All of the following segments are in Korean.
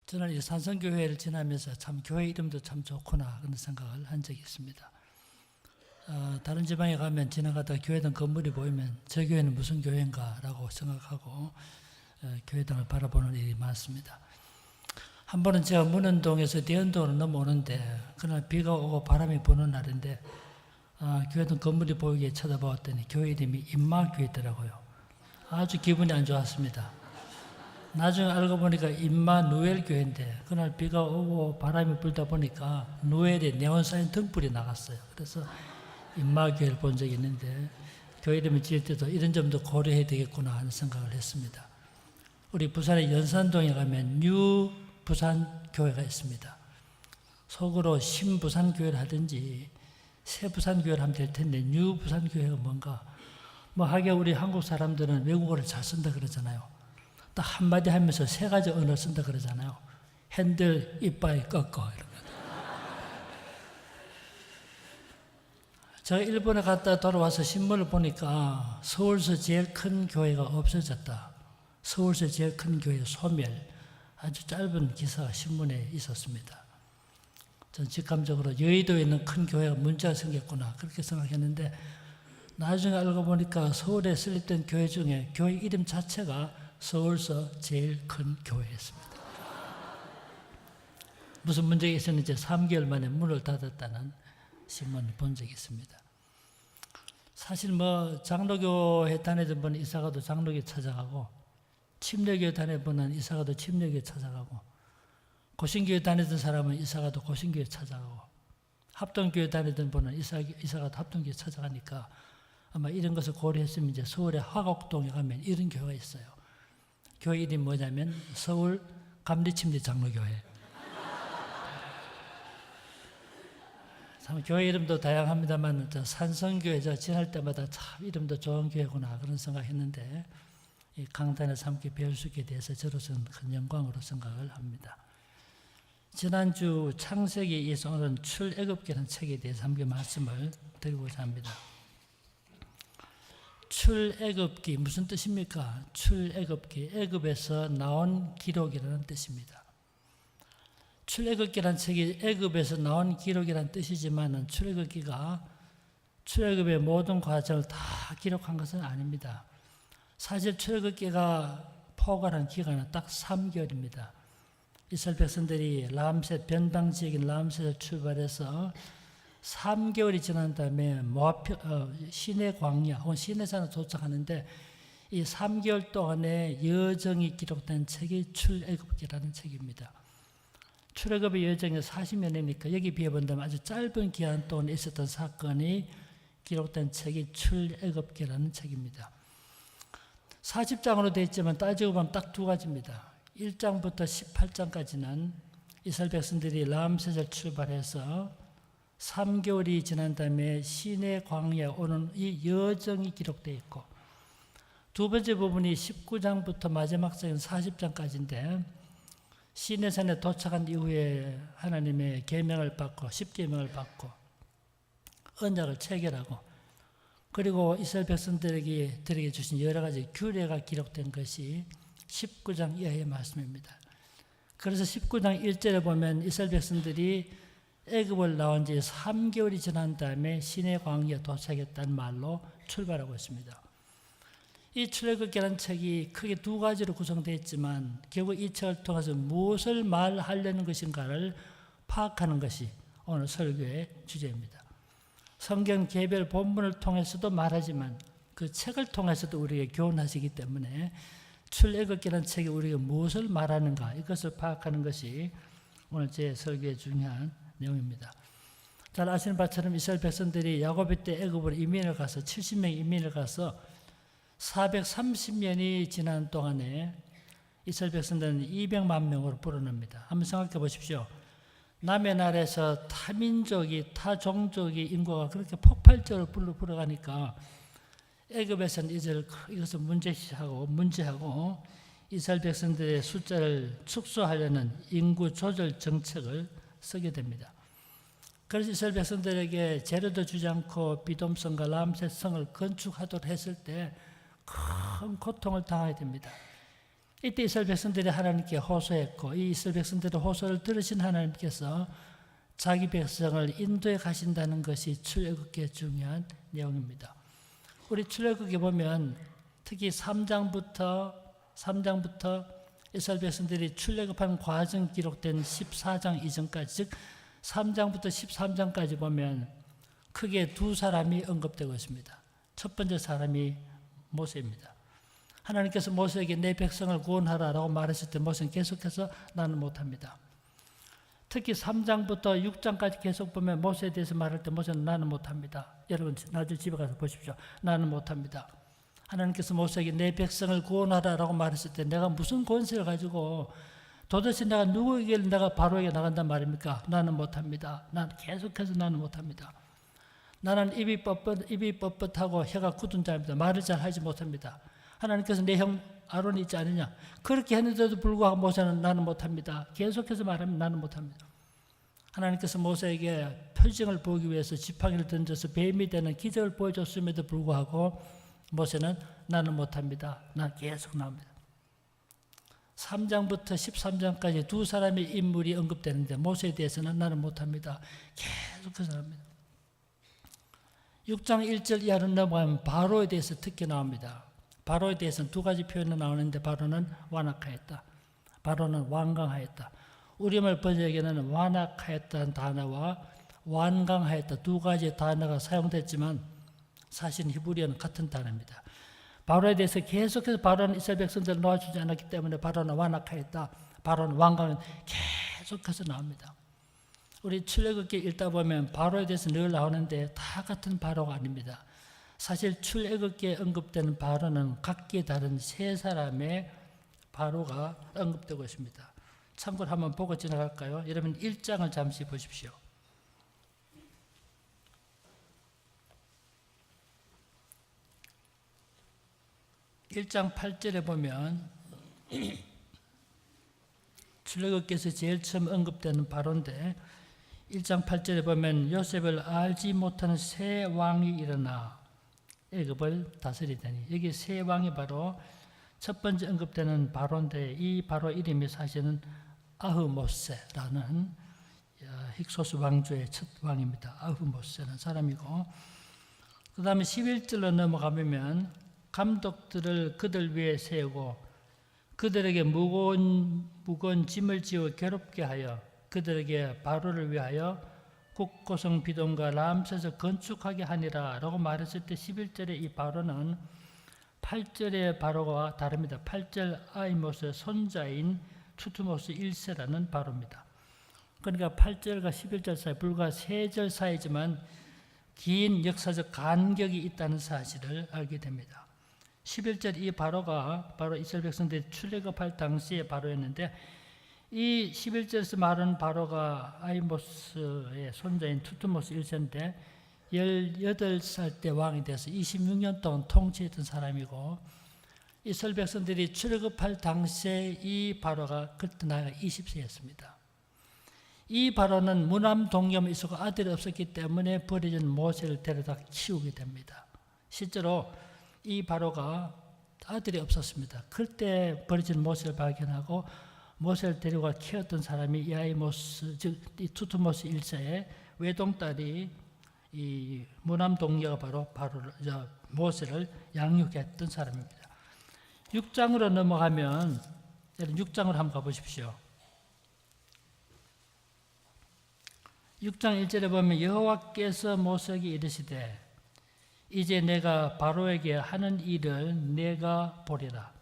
저는 이 산성교회를 지나면서 참 교회 이름도 참 좋구나 그런 생각을 한 적이 있습니다. 다른 지방에 가면 지나가다가 교회당 건물이 보이면 저 교회는 무슨 교회인가 라고 생각하고 교회당을 바라보는 일이 많습니다. 한 번은 제가 문현동에서 대연동으로 넘어오는데 그날 비가 오고 바람이 부는 날인데 교회당 건물이 보이게 쳐다보았더니 교회 이름이 임마교회더라고요. 아주 기분이 안 좋았습니다. 나중에 알고 보니까 임마누엘 교회인데 그날 비가 오고 바람이 불다 보니까 누엘의 네온사인 등불이 나갔어요. 그래서 임마교회를 본 적이 있는데 교회 이름을 지을 때도 이런 점도 고려해야 되겠구나 하는 생각을 했습니다. 우리 부산의 연산동에 가면 뉴 부산교회가 있습니다. 속으로 신부산교회를 하든지 새 부산교회를 하면 될 텐데 뉴 부산교회가 뭔가 하기야 우리 한국 사람들은 외국어를 잘 쓴다 그러잖아요. 딱 한마디 하면서 세 가지 언어를 쓴다 그러잖아요. 핸들, 이빠이, 꺾어 이런 거. 제가 일본에 갔다 돌아와서 신문을 보니까 서울서 제일 큰 교회가 없어졌다. 서울서 제일 큰 교회 소멸. 아주 짧은 기사가 신문에 있었습니다. 전 직감적으로 여의도에 있는 큰 교회가 문제가 생겼구나 그렇게 생각했는데 나중에 알고 보니까 서울에 설립된 교회 중에 교회 이름 자체가 서울서 제일 큰 교회였습니다. 무슨 문제가 있었는지 3개월 만에 문을 닫았다는 신문을 본 적이 있습니다. 사실 장로교회 다니던 분은 이사가도 장로교회 찾아가고 침례교회 다니던 분은 이사가도 침례교회 찾아가고 고신교회 다니던 사람은 이사가도 고신교회 찾아가고 합동교회 다니던 분은 이사가도 합동교회 찾아가니까 아마 이런 것을 고려했으면 이제 서울의 화곡동에 가면 이런 교회가 있어요. 교회 이름이 뭐냐면 서울 감리침례 장로교회. 참 교회 이름도 다양합니다만 산성교회 지날 때마다 참 이름도 좋은 교회구나 그런 생각했는데 이 강단에서 함께 배울 수 있게 돼서 저로서는 큰 영광으로 생각을 합니다. 지난주 창세기에 이어서 오늘은 출애굽기라는 책에 대해서 함께 말씀을 드리고자 합니다. 출애굽기 무슨 뜻입니까? 출애굽기 애굽에서 나온 기록이라는 뜻입니다. 출애굽기라는 책이 애굽에서 나온 기록이라는 뜻이지만 출애굽기가 출애굽의 모든 과정을 다 기록한 것은 아닙니다. 사실 출애굽기가 포괄한 기간은 딱 3개월입니다. 이스라엘 백성들이 변방 지역인 람셋에서 출발해서 3개월이 지난 다음에 시내 광야 혹은 시내산에 도착하는데 이 3개월 동안에 여정이 기록된 책이 출애굽기라는 책입니다. 출애굽의 여정이 40년이니까 여기 비해 본다면 아주 짧은 기간 동안 있었던 사건이 기록된 책이 출애굽기라는 책입니다. 40장으로 되어 있지만 따지고 보면 딱 두 가지입니다. 1장부터 18장까지는 이스라엘 백성들이 람셋을 출발해서 3개월이 지난 다음에 시내 광야에 오는 이 여정이 기록되어 있고 두 번째 부분이 19장부터 마지막 장인 40장까지인데 시내산에 도착한 이후에 하나님의 계명을 받고 10계명을 받고 언약을 체결하고 그리고 이스라엘 백성들에게 주신 여러 가지 규례가 기록된 것이 19장 이하의 말씀입니다. 그래서 19장 1절에 보면 이스라엘 백성들이 애굽을 나온 지 3개월이 지난 다음에 시내 광야에 도착했다는 말로 출발하고 있습니다. 이 출애굽기라는 책이 크게 두 가지로 구성되어 있지만 결국 이 책을 통해서 무엇을 말하려는 것인가를 파악하는 것이 오늘 설교의 주제입니다. 성경 개별 본문을 통해서도 말하지만 그 책을 통해서도 우리에게 교훈하시기 때문에 출애굽기라는 책이 우리에게 무엇을 말하는가 이것을 파악하는 것이 오늘 제 설교의 중요한 내용입니다. 잘 아시는 바처럼 이스라엘 백성들이 야고보 때 애굽으로 이민을 가서 70명 이민을 가서 430년이 지난 동안에 이스라엘 백성들은 200만 명으로 불어납니다. 한번 생각해 보십시오. 남의 나라에서 타민족이 타종족이 인구가 그렇게 폭발적으로 불어가니까 애굽에서는 이것을 문제하고 이스라엘 백성들의 숫자를 축소하려는 인구 조절 정책을 쓰게 됩니다. 그래서 이스라엘 백성들에게 재료도 주지 않고 비돔성과 람셋 성을 건축하도록 했을 때 큰 고통을 당하게 됩니다. 이때 이스라엘 백성들이 하나님께 호소했고 이 이스라엘 백성들의 호소를 들으신 하나님께서 자기 백성을 인도해 가신다는 것이 출애굽기의 중요한 내용입니다. 우리 출애굽기 보면 특히 3장부터 이스라엘 백성들이 출애굽한 과정 기록된 14장 이전까지, 즉 3장부터 13장까지 보면 크게 두 사람이 언급되고 있습니다. 첫 번째 사람이 모세입니다. 하나님께서 모세에게 내 백성을 구원하라라고 말했을 때 모세는 계속해서 나는 못합니다. 특히 3장부터 6장까지 계속 보면 모세에 대해서 말할 때 모세는 나는 못합니다. 여러분 나중에 집에 가서 보십시오. 나는 못합니다. 하나님께서 모세에게 내 백성을 구원하라라고 말했을 때 내가 무슨 권세를 가지고 도대체 내가 누구에게 내가 바로에게 나간단 말입니까? 나는 못합니다. 난 계속해서 나는 못합니다. 나는 입이 뻣뻣하고 혀가 굳은 자입니다. 말을 잘 하지 못합니다. 하나님께서 내 형 아론이 있지 않느냐? 그렇게 했는데도 불구하고 모세는 나는 못합니다. 계속해서 말하면 나는 못합니다. 하나님께서 모세에게 표징을 보기 위해서 지팡이를 던져서 뱀이 되는 기적을 보여줬음에도 불구하고 모세는 나는 못합니다. 난 계속 나옵니다. 3장부터 13장까지 두 사람의 인물이 언급되는데 모세에 대해서는 나는 못합니다. 계속해서 나옵니다. 6장 1절 이하로 넘어가면 바로에 대해서 특히 나옵니다. 바로에 대해서는 두 가지 표현이 나오는데 바로는 완악하였다. 바로는 완강하였다. 우리말 번역에는 완악하였다는 단어와 완강하였다 두 가지 단어가 사용됐지만 사실 히브리어는 같은 단어입니다. 바로에 대해서 계속해서 바로는 이스라엘 백성들을 놓아주지 않았기 때문에 바로는 완악하였다. 바로는 완강은 계속해서 나옵니다. 우리 출애굽기 읽다 보면 바로에 대해서 늘 나오는데 다 같은 바로가 아닙니다. 사실 출애굽기에 언급되는 바로는 각기 다른 세 사람의 바로가 언급되고 있습니다. 참고로 한번 보고 지나갈까요? 여러분 1장을 잠시 보십시오. 1장 8절에 보면 출애굽기에서 제일 처음 언급되는 바로인데 1장 8절에 보면 요셉을 알지 못하는 세 왕이 일어나 애굽을 다스리더니 여기 세 왕이 바로 첫 번째 언급되는 바로인데 이 바로 이름이 사실은 아흐모세라는 힉소스 왕조의 첫 왕입니다. 아흐모세라는 사람이고 그 다음에 11절로 넘어가면 감독들을 그들 위에 세우고 그들에게 무거운 짐을 지어 괴롭게 하여 그들에게 바로를 위하여 국고성 비동과 람셋을 건축하게 하니라 라고 말했을 때 11절의 이 바로는 8절의 바로와 다릅니다. 8절 아이모스의 손자인 투트모스 1세라는 바로입니다. 그러니까 8절과 11절 사이 불과 3절 사이지만 긴 역사적 간격이 있다는 사실을 알게 됩니다. 11절 이 바로가 바로 이스라엘 백성들이 출애굽할 당시의 바로였는데 이 11절에서 말하는 바로가 아이모스의 손자인 투트모스 1세인데 18살 때 왕이 돼서 26년 동안 통치했던 사람이고 이스라엘 백성들이 출애굽할 당시에 이 바로가 그때 나이가 20세였습니다. 이 바로는 무남동염이 있었고 아들이 없었기 때문에 버려진 모세를 데려다 키우게 됩니다. 실제로 이 바로가 아들이 없었습니다. 그때 버려진 모세를 발견하고 모세를 데리고 키웠던 사람이 이 아이모스, 즉 이 투트모스 1세의 외동딸이 이 무남동녀가 바로 모세를 양육했던 사람입니다. 6장으로 넘어가면 6장으로 한번 가보십시오. 6장 1절에 보면 여호와께서 모세에게 이르시되 이제 내가 바로에게 하는 일을 내가 보리라.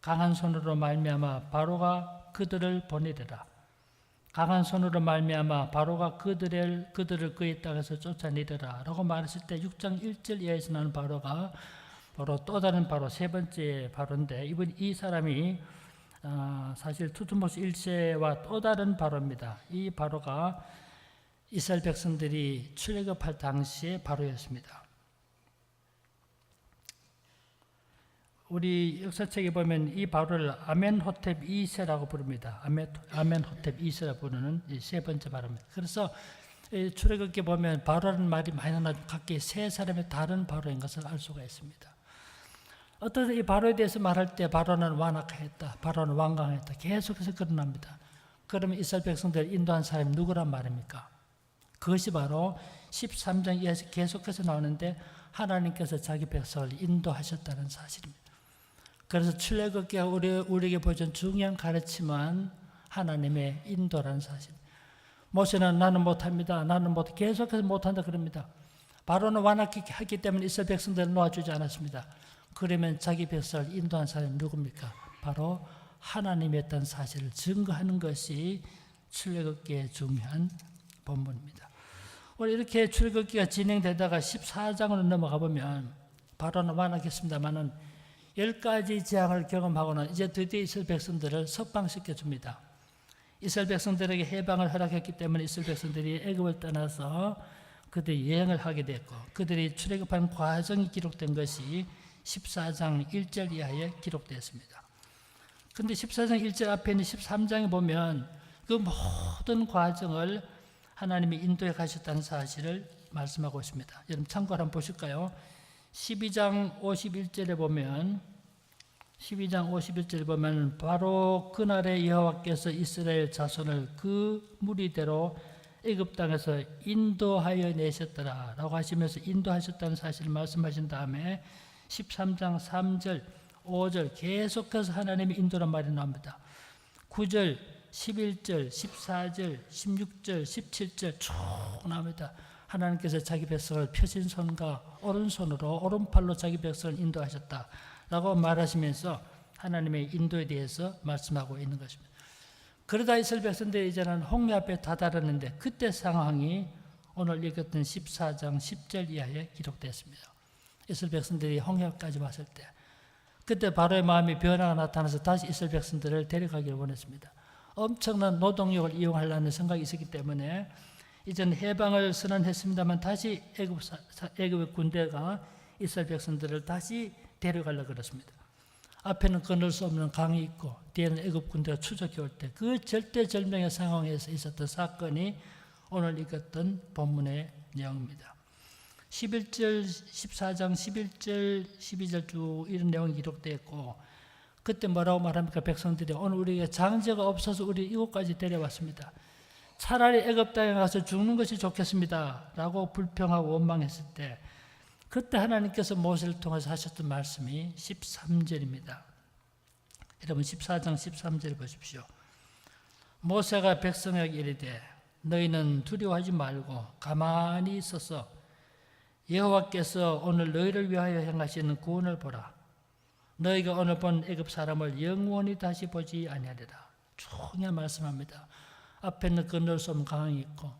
강한 손으로 말미암아 바로가 그들을 보내리라. 강한 손으로 말미암아 바로가 그들을 그의 땅에서 쫓아내리라 라고 말했을 때 6장 1절 이하에서 나는 바로가 바로 또 다른 바로 세 번째 바로인데 이 사람이 사실 투트모스 1세와 또 다른 바로입니다. 이 바로가 이스라엘 백성들이 출애굽할 당시의 바로였습니다. 우리 역사책에 보면 이 바로를 아멘호텝 2세라고 부릅니다. 아멘호텝 2세라고 부르는 세 번째 바로입니다. 그래서 출애굽기에 보면 바로라는 말이 많이 나와서 각기 세 사람의 다른 바로인 것을 알 수가 있습니다. 어떤 이 바로에 대해서 말할 때 바로는 완악했다, 바로는 완강했다, 계속해서 거론합니다. 그러면 이스라엘 백성들 인도한 사람이 누구란 말입니까? 그것이 바로 13장 이하에서 계속해서 나오는데 하나님께서 자기 백성을 인도하셨다는 사실입니다. 그래서 출애굽기가 우리에게 보여준 중요한 가르침은 하나님의 인도라는 사실. 모세는 나는 못합니다. 나는 못, 계속해서 못한다 그럽니다. 바로는 완악했기 때문에 이스라엘 백성들을 놓아주지 않았습니다. 그러면 자기 백성을 인도한 사람이 누굽니까? 바로 하나님이었다는 사실을 증거하는 것이 출애굽기의 중요한 본문입니다. 오늘 이렇게 출애굽기가 진행되다가 14장으로 넘어가 보면 바로는 완악했습니다만은 10가지 재앙을 경험하고는 이제 드디어 이스라엘 백성들을 석방시켜 줍니다. 이스라엘 백성들에게 해방을 허락했기 때문에 이스라엘 백성들이 애굽을 떠나서 그들이 여행을 하게 됐고 그들이 출애굽한 과정이 기록된 것이 14장 1절 이하에 기록되었습니다. 그런데 14장 1절 앞에 있는 13장에 보면 그 모든 과정을 하나님이 인도해 가셨다는 사실을 말씀하고 있습니다. 여러분 참고를 한번 보실까요? 12장 51절에 보면 바로 그날에 여호와께서 이스라엘 자손을 그 무리대로 애굽 땅에서 인도하여 내셨더라 라고 하시면서 인도하셨다는 사실을 말씀하신 다음에 13장 3절 5절 계속해서 하나님의 인도란 말이 나옵니다. 9절 11절 14절 16절 17절 쭉 나옵니다. 하나님께서 자기 백성을 펴진 손과 오른손으로 오른팔로 자기 백성을 인도하셨다라고 말하시면서 하나님의 인도에 대해서 말씀하고 있는 것입니다. 그러다 이스라엘 백성들이 이제는 홍해 앞에 다다랐는데 그때 상황이 오늘 읽었던 14장 10절 이하에 기록됐습니다. 이스라엘 백성들이 홍해까지 왔을 때 그때 바로의 마음이 변화가 나타나서 다시 이스라엘 백성들을 데려가기를 원했습니다. 엄청난 노동력을 이용하려는 생각이 있었기 때문에 이제는 해방을 선언했습니다만 다시 애굽의 군대가 이스라엘 백성들을 다시 데려가려고 그랬습니다. 앞에는 건널 수 없는 강이 있고 뒤에는 애굽 군대가 추적해 올 때 그 절대절명의 상황에서 있었던 사건이 오늘 읽었던 본문의 내용입니다. 11절, 14장 11절, 12절 쭉 이런 내용이 기록되어 있고 그때 뭐라고 말합니까? 백성들이 오늘 우리에게 장제가 없어서 우리 이곳까지 데려왔습니다. 차라리 애굽 땅에 가서 죽는 것이 좋겠습니다 라고 불평하고 원망했을 때 그때 하나님께서 모세를 통해서 하셨던 말씀이 13절입니다. 여러분 14장 13절 보십시오. 모세가 백성에게 이르되 너희는 두려워하지 말고 가만히 있어서 여호와께서 오늘 너희를 위하여 행하시는 구원을 보라. 너희가 오늘 본 애굽 사람을 영원히 다시 보지 아니하리라. 중요한 말씀합니다. 앞에는 건널 수 없는 강이 있고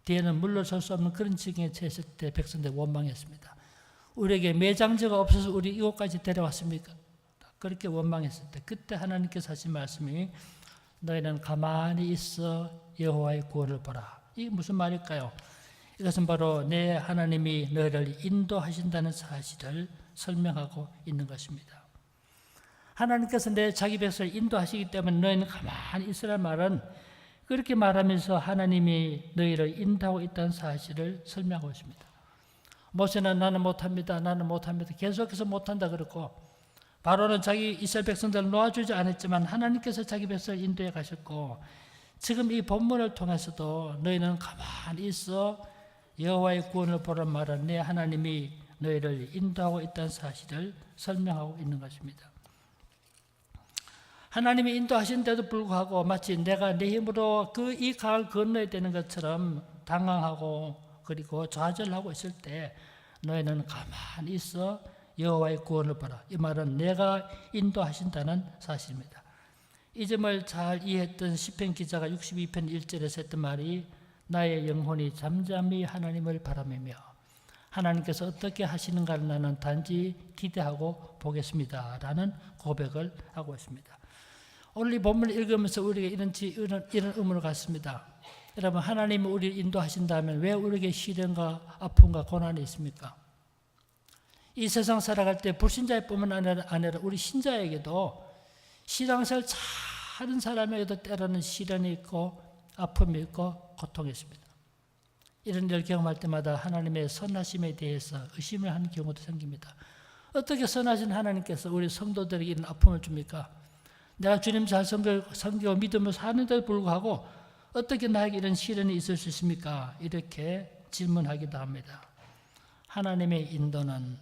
뒤에는 물러설 수 없는 그런 지경에 처했을 때 백성들이 원망했습니다. 우리에게 매장지가 없어서 우리 이곳까지 데려왔습니까? 그렇게 원망했을 때 그때 하나님께서 하신 말씀이 너희는 가만히 있어 여호와의 구원을 보라. 이게 무슨 말일까요? 이것은 바로 내 하나님이 너희를 인도하신다는 사실을 설명하고 있는 것입니다. 하나님께서 내 자기 백성을 인도하시기 때문에 너희는 가만히 있으란 말은 그렇게 말하면서 하나님이 너희를 인도하고 있다는 사실을 설명하고 있습니다. 모세는 나는 못합니다. 나는 못합니다. 계속해서 못한다 그랬고 바로는 자기 이스라엘 백성들을 놓아주지 않았지만 하나님께서 자기 백성을 인도해 가셨고 지금 이 본문을 통해서도 너희는 가만히 있어 여호와의 구원을 보란 말은 내 하나님이 너희를 인도하고 있다는 사실을 설명하고 있는 것입니다. 하나님이 인도하신데도 불구하고 마치 내가 내 힘으로 이 강을 건너야 되는 것처럼 당황하고 그리고 좌절하고 있을 때 너희는 가만히 있어 여호와의 구원을 보라. 이 말은 내가 인도하신다는 사실입니다. 이 점을 잘 이해했던 시편 기자가 62편 1절에서 했던 말이 나의 영혼이 잠잠히 하나님을 바라매며 하나님께서 어떻게 하시는가를 나는 단지 기대하고 보겠습니다 라는 고백을 하고 있습니다. 오늘 이 본문을 읽으면서 우리에게 이런 의문을 갖습니다. 여러분 하나님이 우리를 인도하신다면 왜 우리에게 시련과 아픔과 고난이 있습니까? 이 세상 살아갈 때 불신자뿐만 아니라 우리 신자에게도 신앙생활 잘하는 사람에게도 때로는 시련이 있고 아픔이 있고 고통이 있습니다. 이런 일을 경험할 때마다 하나님의 선하심에 대해서 의심을 하는 경우도 생깁니다. 어떻게 선하신 하나님께서 우리 성도들에게 이런 아픔을 줍니까? 내가 주님 잘 섬기고 믿음으로 사는데도 불구하고 어떻게 나에게 이런 시련이 있을 수 있습니까? 이렇게 질문하기도 합니다. 하나님의 인도는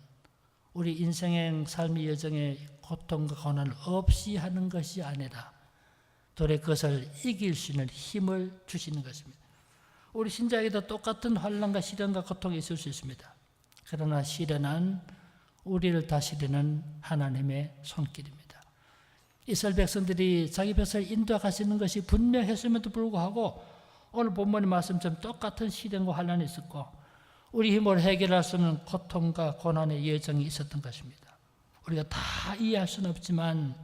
우리 인생의 삶의 여정에 고통과 고난을 없이 하는 것이 아니라 도리어 그것을 이길 수 있는 힘을 주시는 것입니다. 우리 신자에게도 똑같은 환난과 시련과 고통이 있을 수 있습니다. 그러나 시련은 우리를 다스리는 하나님의 손길입니다. 이스라엘 백성들이 자기 백성을 인도하시는 것이 분명했음에도 불구하고 오늘 본문의 말씀처럼 똑같은 시련과 환난이 있었고 우리 힘으로 해결할 수 없는 고통과 고난의 여정이 있었던 것입니다. 우리가 다 이해할 수는 없지만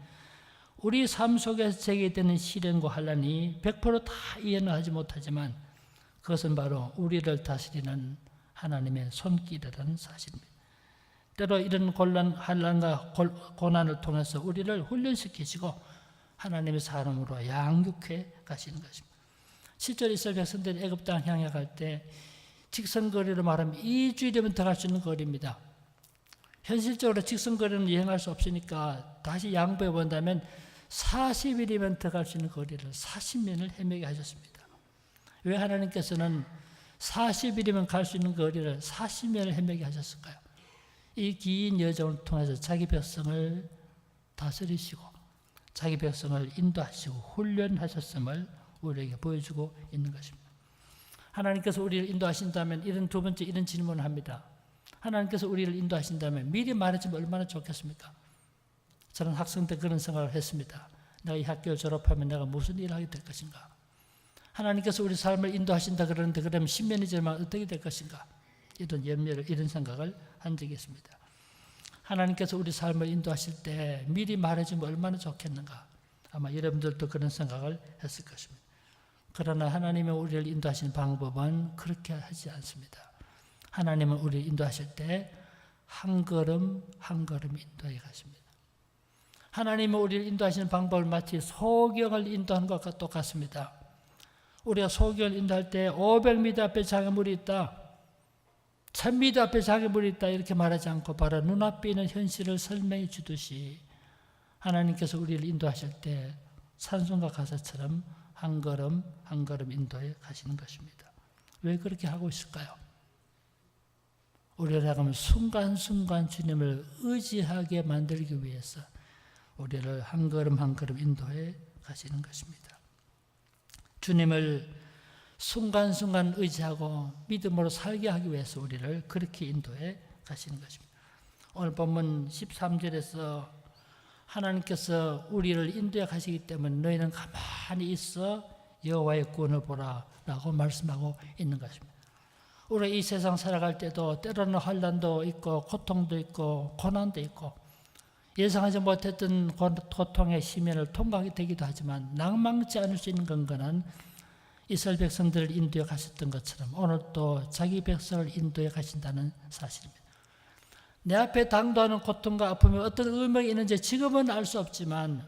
우리 삶 속에서 제기되는 시련과 환난이 100%다 이해는 하지 못하지만 그것은 바로 우리를 다스리는 하나님의 손길이라는 사실입니다. 때로 이런 환난과 고난을 통해서 우리를 훈련시키시고 하나님의 사람으로 양육해 가시는 것입니다. 실제로 이스라엘 백성들이 애굽 땅 향해 갈 때 직선거리로 말하면 2주일이면 들어갈 수 있는 거리입니다. 현실적으로 직선거리는 여행할 수 없으니까 다시 양보해 본다면 40일이면 들어갈 수 있는 거리를 40년을 헤매게 하셨습니다. 왜 하나님께서는 40일이면 갈 수 있는 거리를 40년을 헤매게 하셨을까요? 이 긴 여정을 통해서 자기 백성을 다스리시고 자기 백성을 인도하시고 훈련하셨음을 우리에게 보여주고 있는 것입니다. 하나님께서 우리를 인도하신다면 이런 두 번째 이런 질문을 합니다. 하나님께서 우리를 인도하신다면 미리 말해주면 얼마나 좋겠습니까? 저는 학생 때 그런 생각을 했습니다. 내가 이 학교를 졸업하면 내가 무슨 일을 하게 될 것인가? 하나님께서 우리 삶을 인도하신다 그러는데 그러면 10년이 지나면 어떻게 될 것인가? 이런 염려를 이런 생각을 한 적이 있습니다. 하나님께서 우리 삶을 인도하실 때 미리 말해주면 얼마나 좋겠는가? 아마 여러분들도 그런 생각을 했을 것입니다. 그러나 하나님은 우리를 인도하시는 방법은 그렇게 하지 않습니다. 하나님은 우리를 인도하실 때 한 걸음 한 걸음 인도해 가십니다. 하나님은 우리를 인도하시는 방법을 마치 소경을 인도하는 것과 똑같습니다. 우리가 소경을 인도할 때 500m 앞에 장애물이 있다, 1000m 앞에 장애물이 있다 이렇게 말하지 않고 바로 눈앞에 있는 현실을 설명해 주듯이 하나님께서 우리를 인도하실 때 산송과 가사처럼 한 걸음 한 걸음 인도해 가시는 것입니다. 왜 그렇게 하고 있을까요? 우리를 하면 순간순간 주님을 의지하게 만들기 위해서 우리를 한 걸음 한 걸음 인도해 가시는 것입니다. 주님을 순간순간 의지하고 믿음으로 살게 하기 위해서 우리를 그렇게 인도해 가시는 것입니다. 오늘 본문 13절에서 하나님께서 우리를 인도해 가시기 때문에 너희는 가만히 있어 여호와의 구원을 보라 라고 말씀하고 있는 것입니다. 우리 이 세상 살아갈 때도 때로는 환난도 있고 고통도 있고 고난도 있고 예상하지 못했던 고통의 시면을 통과하게 되기도 하지만 낭망치 않을 수 있는 근거는 이스라엘 백성들을 인도해 가셨던 것처럼 오늘 또 자기 백성을 인도해 가신다는 사실입니다. 내 앞에 당도하는 고통과 아픔이 어떤 의미가 있는지 지금은 알 수 없지만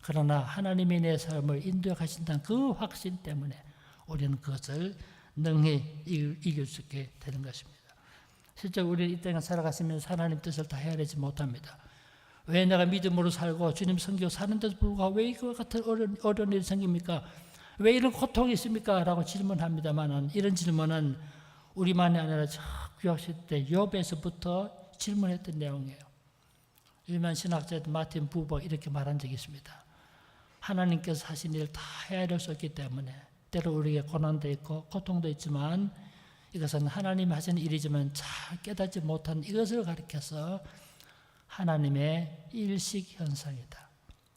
그러나 하나님이 내 삶을 인도해 가신다는 그 확신 때문에 우리는 그것을 능히 이길 수 있게 되는 것입니다. 실제 우리는 이 땅에 살아가시면서 하나님 뜻을 다 헤아리지 못합니다. 왜 내가 믿음으로 살고 주님 섬기고 사는데도 불구하고 왜 이와 같은 어려운 일이 생깁니까? 왜 이런 고통이 있습니까? 라고 질문합니다만 이런 질문은 우리만이 아니라 저 구약시대 때 욥에서부터 질문했던 내용이에요. 유명한 신학자 마틴 부버 이렇게 말한 적이 있습니다. 하나님께서 하신 일을 다 헤아릴 수 없기 때문에 때로 우리에게 고난도 있고 고통도 있지만 이것은 하나님이 하시는 일이지만 잘 깨닫지 못한 이것을 가리켜서 하나님의 일식 현상이다.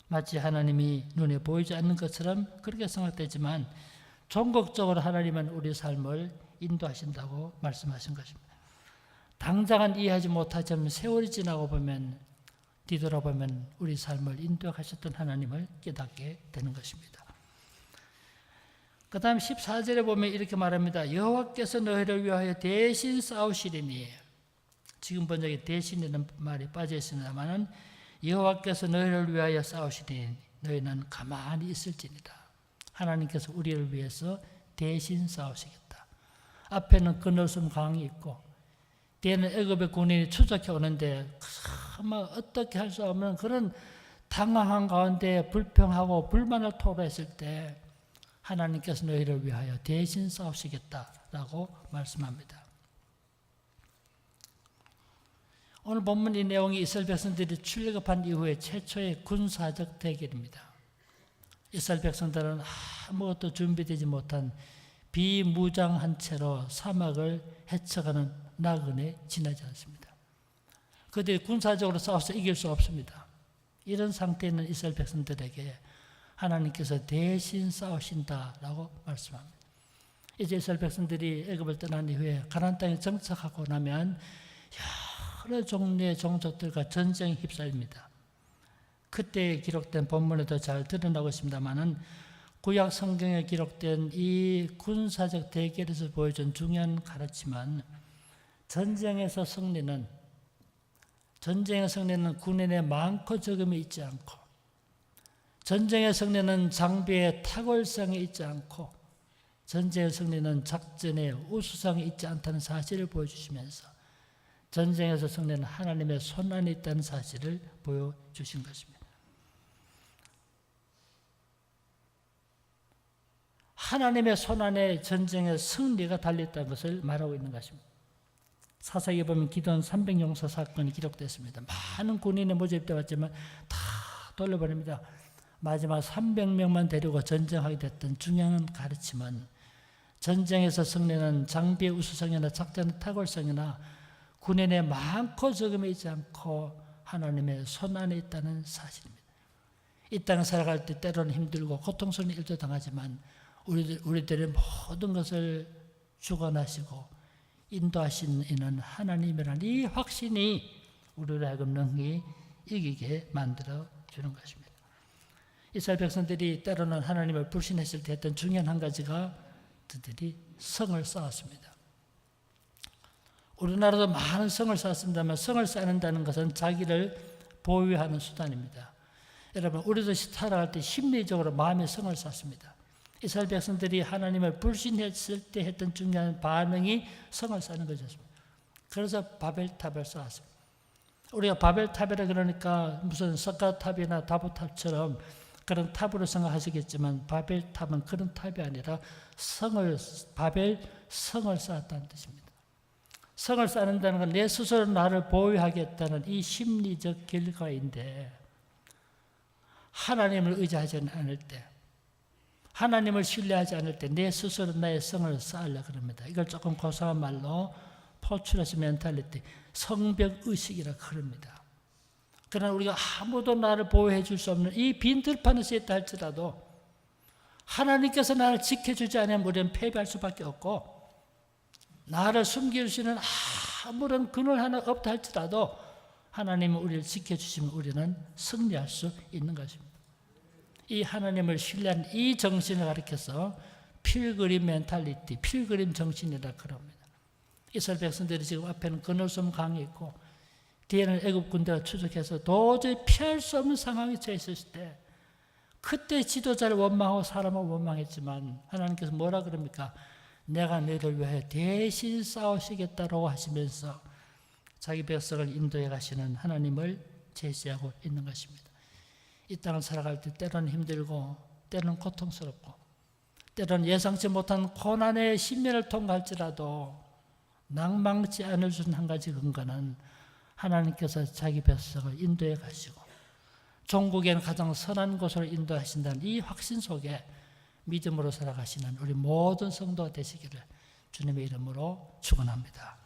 마치 하나님이 눈에 보이지 않는 것처럼 그렇게 생각되지만 종국적으로 하나님은 우리 삶을 인도하신다고 말씀하신 것입니다. 당장은 이해하지 못하지만 세월이 지나고 보면 뒤돌아보면 우리 삶을 인도하셨던 하나님을 깨닫게 되는 것입니다. 그 다음 14절에 보면 이렇게 말합니다. 여호와께서 너희를 위하여 대신 싸우시리니 지금 번역에 대신이라는 말이 빠져 있습니다만 여호와께서 너희를 위하여 싸우시니 너희는 가만히 있을지니라. 하나님께서 우리를 위해서 대신 싸우시겠다. 앞에는 건널 수 없는 강이 있고 뒤에는 애굽의 군인이 추적해 오는데 막 어떻게 할 수 없는 그런 당황한 가운데 불평하고 불만을 토로했을 때 하나님께서 너희를 위하여 대신 싸우시겠다라고 말씀합니다. 오늘 본문 이 내용이 이스라엘 백성들이 출애굽한 이후에 최초의 군사적 대결입니다. 이스라엘 백성들은 아무것도 준비되지 못한 비무장한 채로 사막을 헤쳐가는 나그네 지나지 않습니다. 그들이 군사적으로 싸워서 이길 수 없습니다. 이런 상태에 있는 이스라엘 백성들에게 하나님께서 대신 싸우신다라고 말씀합니다. 이제 이스라엘 백성들이 애굽을 떠난 이후에 가나안 땅에 정착하고 나면 여러 종류의 종족들과 전쟁에 휩싸입니다. 그때 기록된 본문에도 잘 드러나고 있습니다만은 구약 성경에 기록된 이 군사적 대결에서 보여준 중요한 가르침은 전쟁에서 승리는 군인의 많고 적음이 있지 않고, 전쟁의 승리는 장비의 탁월성이 있지 않고, 전쟁의 승리는 작전의 우수성이 있지 않다는 사실을 보여주시면서 전쟁에서 승리는 하나님의 손안에 있다는 사실을 보여주신 것입니다. 하나님의 손안에 전쟁의 승리가 달려있다는 것을 말하고 있는 것입니다. 사사기에 보면 기드온 300용사 사건이 기록됐습니다. 많은 군인이 모집되어 왔지만 다 돌려버립니다. 마지막 300명만 데리고 전쟁하게 됐던 중요한 가르침은 전쟁에서 승리는 장비의 우수성이나 작전의 탁월성이나 군인의 많고 적음이 있지 않고 하나님의 손안에 있다는 사실입니다. 이 땅을 살아갈 때 때로는 힘들고 고통스러운 일도 당하지만 우리들의 모든 것을 주관하시고 인도하시는 이는 하나님이라는 이 확신이 우리를 하여금 능히 이기게 만들어 주는 것입니다. 이스라엘 백성들이 때로는 하나님을 불신했을 때 했던 중요한 한 가지가 그들이 성을 쌓았습니다. 우리나라도 많은 성을 쌓았습니다만 성을 쌓는다는 것은 자기를 보유하는 수단입니다. 여러분, 우리도 살아갈 때 심리적으로 마음의 성을 쌓습니다. 이스라엘 백성들이 하나님을 불신했을 때 했던 중요한 반응이 성을 쌓는 것이었습니다. 그래서 바벨탑을 쌓았습니다. 우리가 바벨탑이라 그러니까 무슨 석가탑이나 다보탑처럼 그런 탑으로 생각하시겠지만 바벨탑은 그런 탑이 아니라 성을 쌓았다는 뜻입니다. 성을 쌓는다는 건 내 스스로 나를 보유하겠다는 이 심리적 결과인데, 하나님을 의지하지 않을 때, 하나님을 신뢰하지 않을 때 내 스스로 나의 성을 쌓으려고 합니다. 이걸 조금 고상한 말로 포츄러스 멘탈리티, 성벽의식이라고 그럽니다. 그러나 우리가 아무도 나를 보호해 줄 수 없는 이 빈들판에 있다 할지라도 하나님께서 나를 지켜주지 않으면 우리는 패배할 수밖에 없고, 나를 숨겨주시는 아무런 그늘 하나 없다 할지라도 하나님은 우리를 지켜주시면 우리는 승리할 수 있는 것입니다. 이 하나님을 신뢰하는 이 정신을 가리켜서 필그림 멘탈리티, 필그림 정신이라 그럽니다. 이스라엘 백성들이 지금 앞에는 그늘섬 강이 있고 뒤에는 애굽 군대가 추적해서 도저히 피할 수 없는 상황에 처해 있을 때, 그때 지도자를 원망하고 사람을 원망했지만 하나님께서 뭐라 그럽니까? 내가 너희를 위해 대신 싸우시겠다고 하시면서 자기 백성을 인도해 가시는 하나님을 제시하고 있는 것입니다. 이 땅을 살아갈 때 때로는 힘들고 때로는 고통스럽고 때로는 예상치 못한 고난의 심연을 통과할지라도 낭망치 않을 수 있는 한 가지 근거는 하나님께서 자기 백성을 인도해 가시고 종국에는 가장 선한 곳으로 인도하신다는 이 확신 속에 믿음으로 살아가시는 우리 모든 성도가 되시기를 주님의 이름으로 축원합니다.